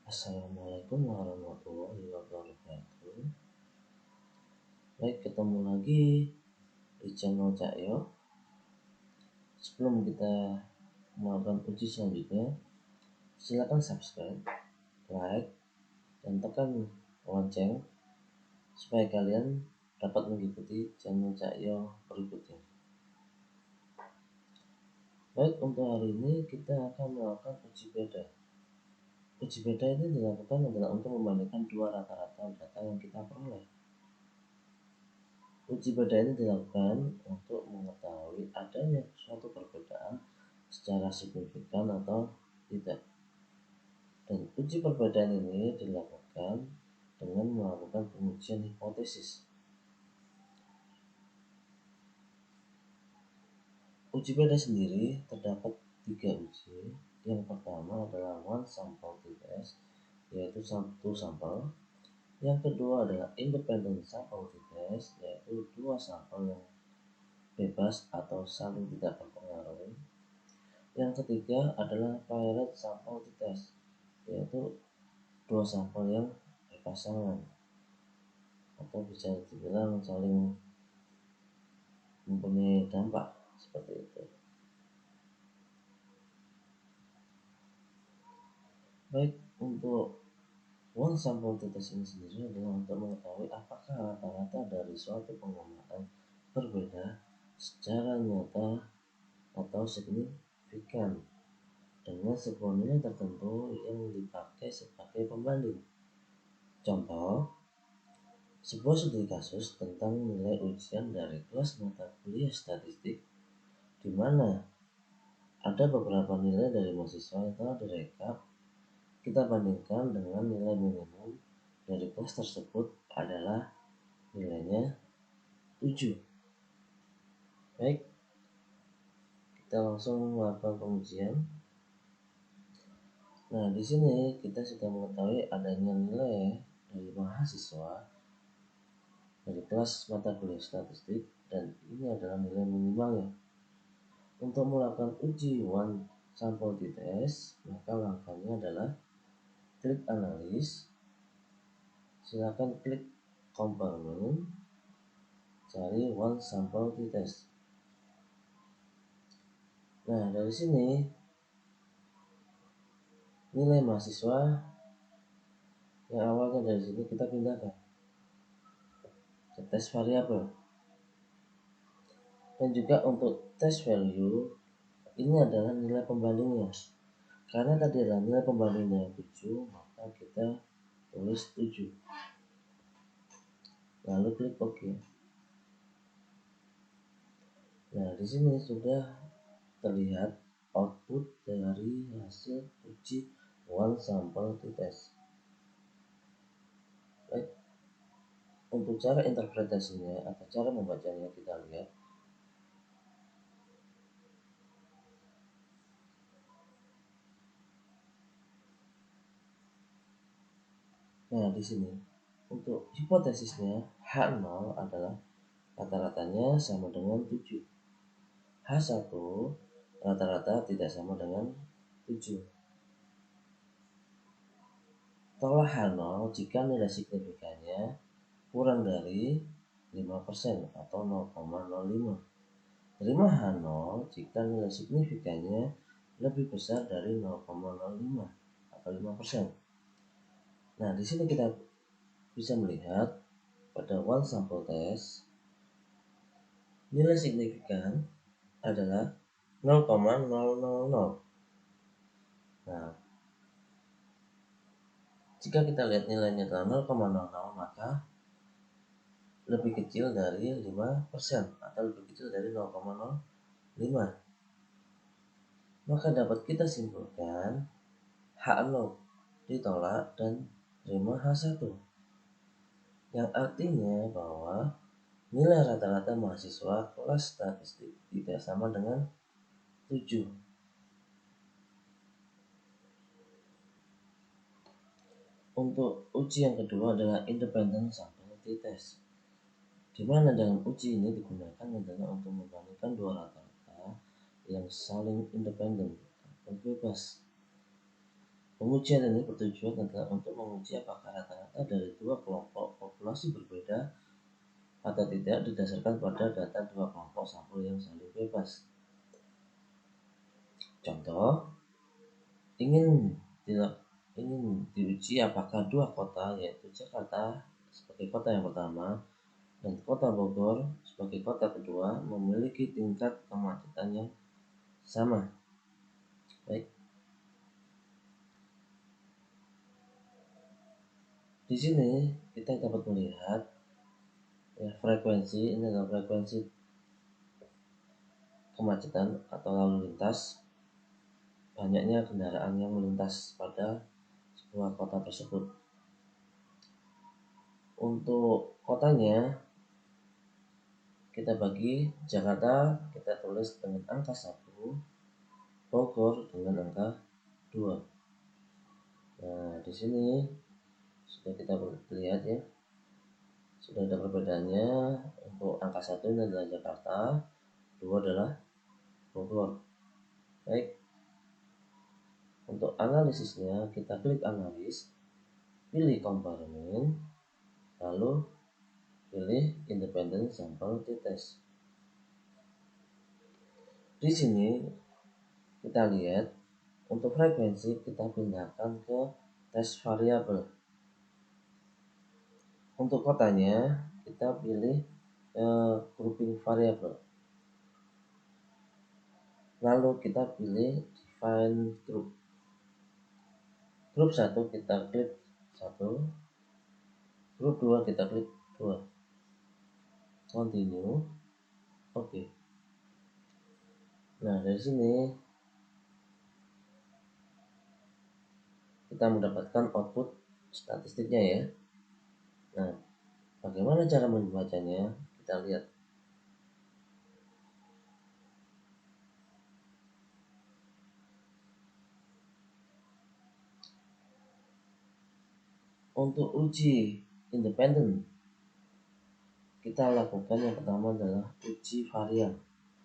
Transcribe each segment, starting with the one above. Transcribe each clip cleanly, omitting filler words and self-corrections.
Assalamualaikum warahmatullahi wabarakatuh. Baik, ketemu lagi di channel Cakyo. Sebelum kita melakukan uji selanjutnya, silakan subscribe, like, dan tekan lonceng supaya kalian dapat mengikuti channel Cakyo berikutnya. Baik, untuk hari ini kita akan melakukan uji beda. Uji beda ini dilakukan adalah untuk membandingkan dua rata-rata data yang kita peroleh. Uji beda ini dilakukan untuk mengetahui adanya suatu perbedaan secara signifikan atau tidak. Dan uji perbedaan ini dilakukan dengan melakukan pengujian hipotesis. Uji beda sendiri terdapat 3 uji. Yang pertama adalah one sample test, yaitu satu sampel. Yang kedua adalah independent sample test, yaitu 2 sampel yang bebas atau saling tidak berpengaruh. Yang ketiga adalah paired sample test, yaitu 2 sampel yang berpasangan atau bisa dibilang saling mempunyai dampak seperti itu. Baik, untuk one sample test ini sendiri adalah untuk mengetahui apakah rata-rata dari suatu pengumpatan berbeda secara nyata atau signifikan dengan sebuah nilai tertentu yang dipakai sebagai pembanding. Contoh, sebuah studi kasus tentang nilai ujian dari kelas mata kuliah statistik, di mana ada beberapa nilai dari mahasiswa yang telah direkap. Kita bandingkan dengan nilai minimum dari kelas tersebut adalah nilainya 7. Baik, kita langsung melakukan pengujian. Nah, di sini kita sudah mengetahui adanya nilai dari mahasiswa dari kelas mata kuliah statistik, dan ini adalah nilai minimalnya. Untuk melakukan uji one sample test, maka langkahnya adalah klik analis, silakan klik komponen, cari one sample test. Nah, dari sini nilai mahasiswa yang awalnya dari sini kita pindahkan ke tes variabel. Dan juga untuk test value, ini adalah nilai pembandingnya. Karena tadi adalah nilai pembandingnya 7, maka kita tulis 7. Lalu klik OK. Nah, di sini sudah terlihat output dari hasil uji one sample test. Baik, untuk cara interpretasinya atau cara membacanya kita lihat. Nah, di sini untuk hipotesisnya H0 adalah rata-ratanya sama dengan 7. H1 rata-rata tidak sama dengan 7. Tolak H0 jika nilai signifikannya kurang dari 5% atau 0,05. Terima H0 jika nilai signifikannya lebih besar dari 0,05 atau 5%. Nah, di sini kita bisa melihat pada one sample test nilai signifikan adalah 0,000. Nah, jika kita lihat nilainya adalah 0,00, maka lebih kecil dari 5% atau lebih kecil dari 0,05. Maka dapat kita simpulkan H0 ditolak dan terima H1, yang artinya bahwa nilai rata-rata mahasiswa kelas statistik tidak sama dengan 7. Untuk uji yang kedua adalah independent sample test, di mana dalam uji ini digunakan adalah untuk membandingkan dua rata-rata yang saling independen atau bebas. Pengujian ini bertujuan adalah untuk menguji apakah rata-rata dari dua kelompok populasi berbeda atau tidak didasarkan pada data dua kelompok sampel yang saling bebas. Contoh, ingin diuji apakah dua kota, yaitu Jakarta sebagai kota yang pertama dan kota Bogor sebagai kota kedua, memiliki tingkat kemacetan yang sama. Baik, di sini kita dapat melihat ya, frekuensi ini adalah frekuensi kemacetan atau lalu lintas, banyaknya kendaraan yang melintas pada sebuah kota tersebut. Untuk kotanya kita bagi, Jakarta kita tulis dengan angka 1, Bogor dengan angka 2. Nah, di sini sudah kita lihat ya, sudah ada perbedaannya. Untuk angka 1 ini adalah Jakarta, 2 adalah Bogor. Baik, untuk analisisnya kita klik analis, pilih komparmen, lalu pilih independent sample t-test. Di sini kita lihat untuk frekuensi kita pindahkan ke tes variabel. Untuk kotanya kita pilih grouping variabel. Lalu kita pilih define group. Grup 1 kita klik 1, grup 2 kita klik 2. Continue. Oke. Nah, dari sini kita mendapatkan output statistiknya ya. Nah, bagaimana cara membacanya? Kita lihat. Untuk uji independen, kita lakukan yang pertama adalah uji varian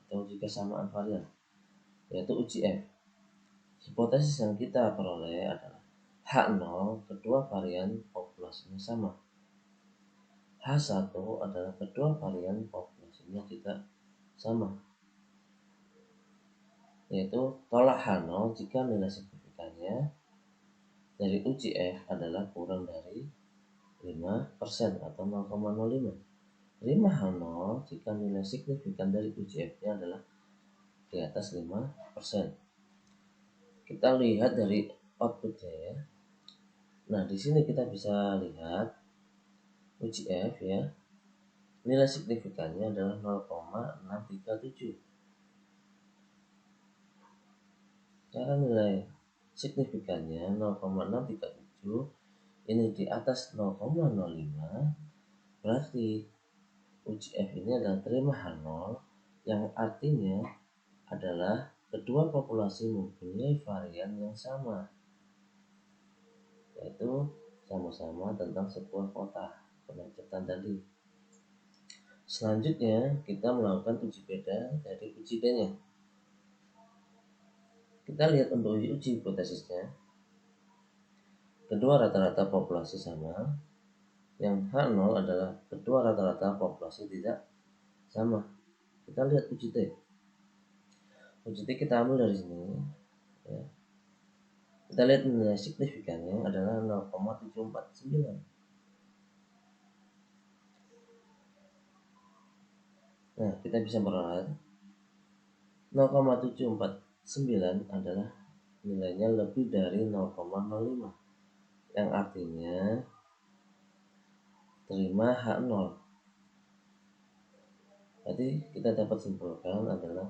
atau uji kesamaan varian, yaitu uji F. Hipotesis yang kita peroleh adalah H0 kedua varian populasinya sama. H1 adalah kedua varian populasinya tidak sama, yaitu tolak H0 jika nilai signifikannya dari uji F adalah kurang dari 5% atau 0,05. Terima H0 jika nilai signifikan dari uji F-nya adalah di atas 5%. Kita lihat dari outputnya ya. Nah, di sini kita bisa lihat uji F ya. Nilai signifikannya adalah 0,637. Karena nilai signifikannya 0,637 ini di atas 0,05, berarti uji F ini adalah terima H0 yang artinya adalah kedua populasi mempunyai varian yang sama, yaitu sama-sama tentang sebuah kota kemacetan tadi. Selanjutnya kita melakukan uji beda dari uji D-nya. Kita lihat untuk uji hipotesisnya. Kedua rata-rata populasi sama. Yang H0 adalah kedua rata-rata populasi tidak sama. Kita lihat uji T. Uji T kita ambil dari sini ya. Kita lihat nilai signifikannya adalah 0,749. Nah, kita bisa beroleh 0,749 adalah nilainya lebih dari 0,05, yang artinya terima H0. Jadi kita dapat simpulkan adalah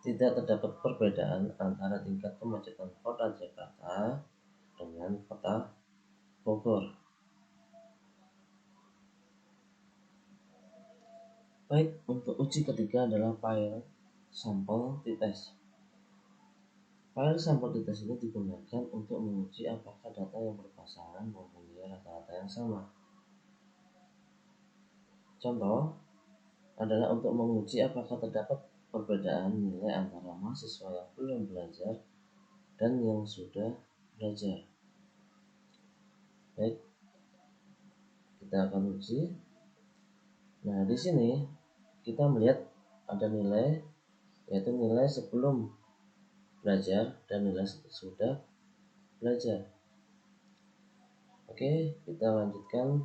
tidak terdapat perbedaan antara tingkat kemacetan kota Jakarta dengan kota Bogor. Baik, untuk uji ketiga adalah file sampel t-test. File sampel t-test ini digunakan untuk menguji apakah data yang berpasangan mempunyai rata-rata yang sama. Contoh adalah untuk menguji apakah terdapat perbedaan nilai antara mahasiswa yang belum belajar dan yang sudah belajar. Baik, kita akan uji. Nah, di sini kita melihat ada nilai, yaitu nilai sebelum belajar dan nilai sudah belajar. Oke, kita lanjutkan.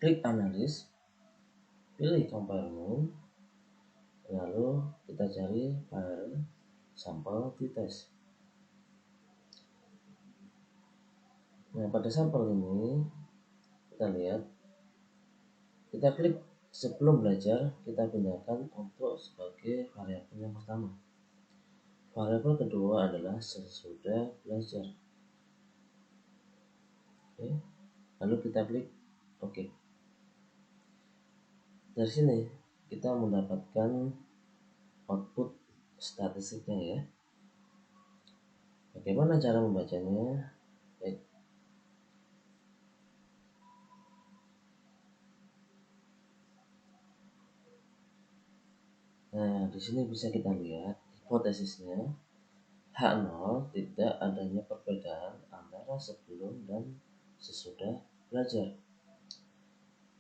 Klik analis, pilih compare noun, lalu kita cari file sampel t-test. Nah, pada sampel ini kita lihat, kita klik sebelum belajar, kita pindahkan untuk sebagai variabel yang pertama. Variabel kedua adalah sesudah belajar. Oke, lalu kita klik OK. Dari sini kita mendapatkan output statistiknya ya. Bagaimana cara membacanya? Baik. Nah, di sini bisa kita lihat hipotesisnya H0 tidak adanya perbedaan antara sebelum dan sesudah belajar.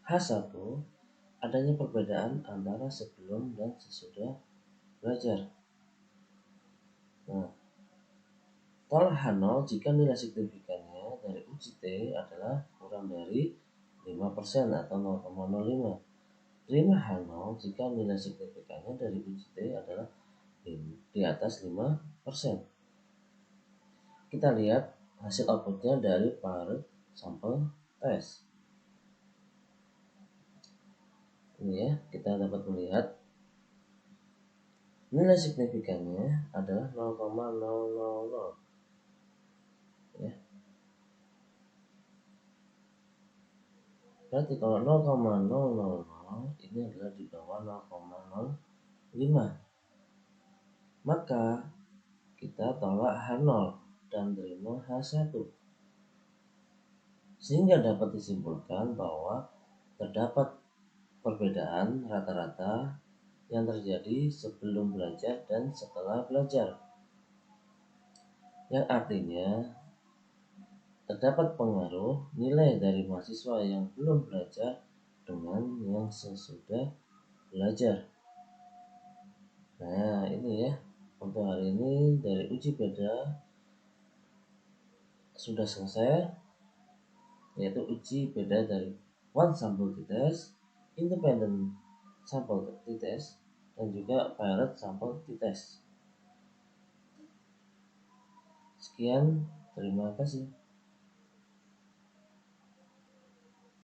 H1 adanya perbedaan antara sebelum dan sesudah belajar. Nah, tolak H0 jika nilai signifikannya dari uji T adalah kurang dari 5% atau 0,05. Terima H0 jika nilai signifikannya dari uji T adalah di atas 5%. Kita lihat hasil outputnya dari parent sampel test. Ini ya, kita dapat melihat nilai signifikannya adalah 0,000 ya. Berarti kalau 0,000 ini adalah di bawah 0,05, maka kita tolak H0 dan terima H1, sehingga dapat disimpulkan bahwa terdapat perbedaan rata-rata yang terjadi sebelum belajar dan setelah belajar, yang artinya terdapat pengaruh nilai dari mahasiswa yang belum belajar dengan yang sesudah belajar. Nah, ini ya, untuk hari ini dari uji beda sudah selesai, yaitu uji beda dari one sample t-test, independent sample t-test, dan juga paired sample t-test. Sekian, terima kasih.